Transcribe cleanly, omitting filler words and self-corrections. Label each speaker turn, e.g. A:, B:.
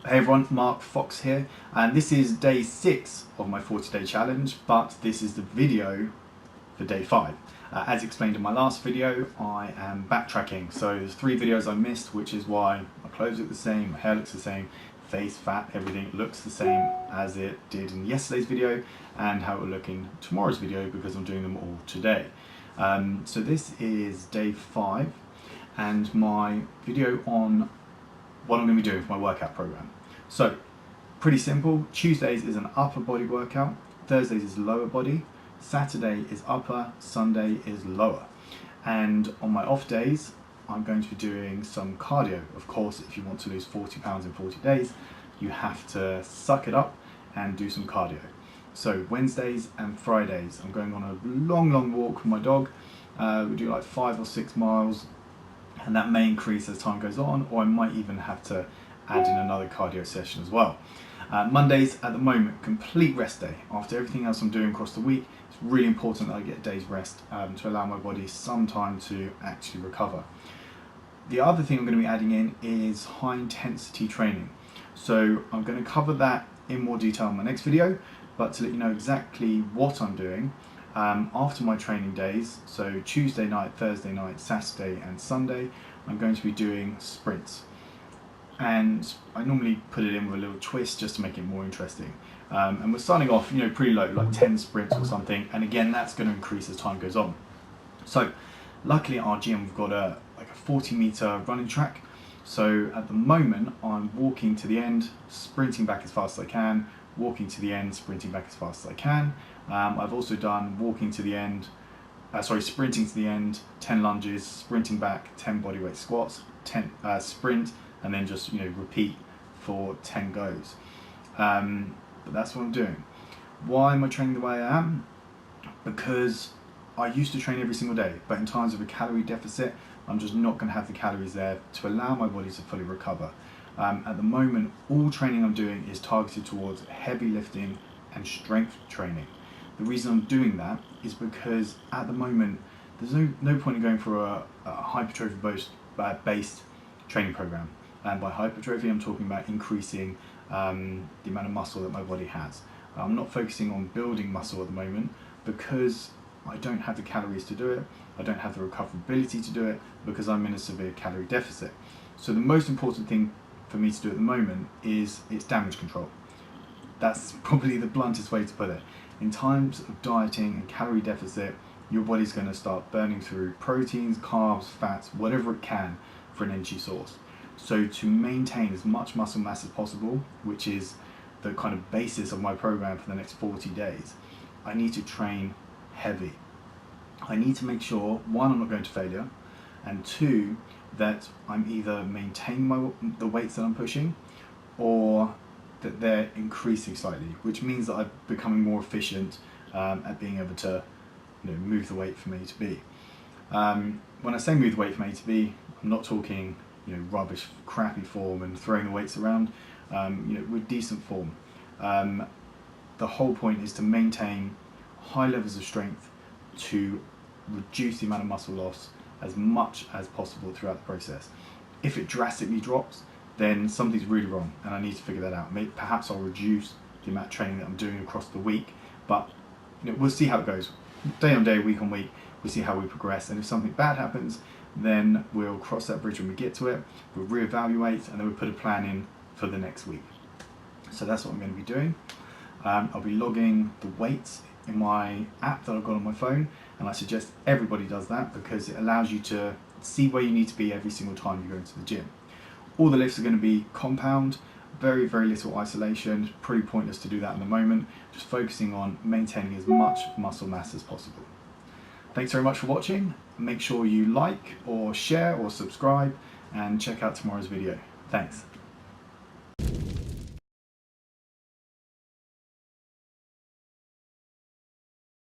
A: Hey everyone, Mark Fox here, and this is day 6 of my 40-day challenge, but this is the video for day 5. As explained in my last video, I am backtracking, so there's 3 videos I missed, which is why my clothes look the same, my hair looks the same, face, fat, everything looks the same as it did in yesterday's video, and how it will look in tomorrow's video because I'm doing them all today. So this is day 5, and my video on what I'm going to be doing for my workout program. So, pretty simple. Tuesdays is an upper body workout, Thursdays is lower body, Saturday is upper, Sunday is lower. And on my off days, I'm going to be doing some cardio. Of course, if you want to lose 40 pounds in 40 days, you have to suck it up and do some cardio. So Wednesdays and Fridays, I'm going on a long walk with my dog. We do like 5 or 6 miles, and that may increase as time goes on, or I might even have to add in another cardio session as well. Mondays at the moment, complete rest day. After everything else I'm doing across the week, it's really important that I get a day's rest to allow my body some time to actually recover. The other thing I'm going to be adding in is high intensity training. So I'm going to cover that in more detail in my next video, but to let you know exactly what I'm doing, after my training days, so Tuesday night, Thursday night, Saturday and Sunday, I'm going to be doing sprints. And I normally put it in with a little twist just to make it more interesting. And we're starting off, pretty low, like 10 sprints or something. And again, that's going to increase as time goes on. So luckily at our gym, we've got a 40-meter running track. So at the moment, I'm walking to the end, sprinting back as fast as I can, walking to the end, sprinting back as fast as I can. I've also done sprinting to the end, 10 lunges, sprinting back, 10 bodyweight squats, 10 sprint, and then just repeat for 10 goes. But that's what I'm doing. Why am I training the way I am? Because I used to train every single day, but in times of a calorie deficit, I'm just not going to have the calories there to allow my body to fully recover. At the moment, all training I'm doing is targeted towards heavy lifting and strength training. The reason I'm doing that is because at the moment, there's no point in going for a hypertrophy-based training program. And by hypertrophy, I'm talking about increasing the amount of muscle that my body has. I'm not focusing on building muscle at the moment because I don't have the calories to do it. I don't have the recoverability to do it because I'm in a severe calorie deficit. So the most important thing for me to do at the moment is its damage control. That's probably the bluntest way to put it. In times of dieting and calorie deficit, your body's going to start burning through proteins, carbs, fats, whatever it can for an energy source. So to maintain as much muscle mass as possible, which is the kind of basis of my program for the next 40 days, I need to train heavy. I need to make sure, 1, I'm not going to failure, and 2, that I'm either maintaining the weights that I'm pushing, or that they're increasing slightly, which means that I'm becoming more efficient at being able to move the weight from A to B. When I say move the weight from A to B, I'm not talking rubbish, crappy form and throwing the weights around. With decent form. The whole point is to maintain high levels of strength to reduce the amount of muscle loss as much as possible throughout the process. If it drastically drops, then something's really wrong and I need to figure that out. Perhaps I'll reduce the amount of training that I'm doing across the week, but we'll see how it goes. Day on day, week on week, we'll see how we progress, and if something bad happens, then we'll cross that bridge when we get to it, we'll reevaluate, and then we'll put a plan in for the next week. So that's what I'm going to be doing. I'll be logging the weights in my app that I've got on my phone, and I suggest everybody does that because it allows you to see where you need to be every single time you go into the gym. All the lifts are going to be compound, very little isolation. Pretty pointless to do that in the moment, just focusing on maintaining as much muscle mass as possible. Thanks very much for watching. Make sure you like or share or subscribe and check out tomorrow's video. Thanks.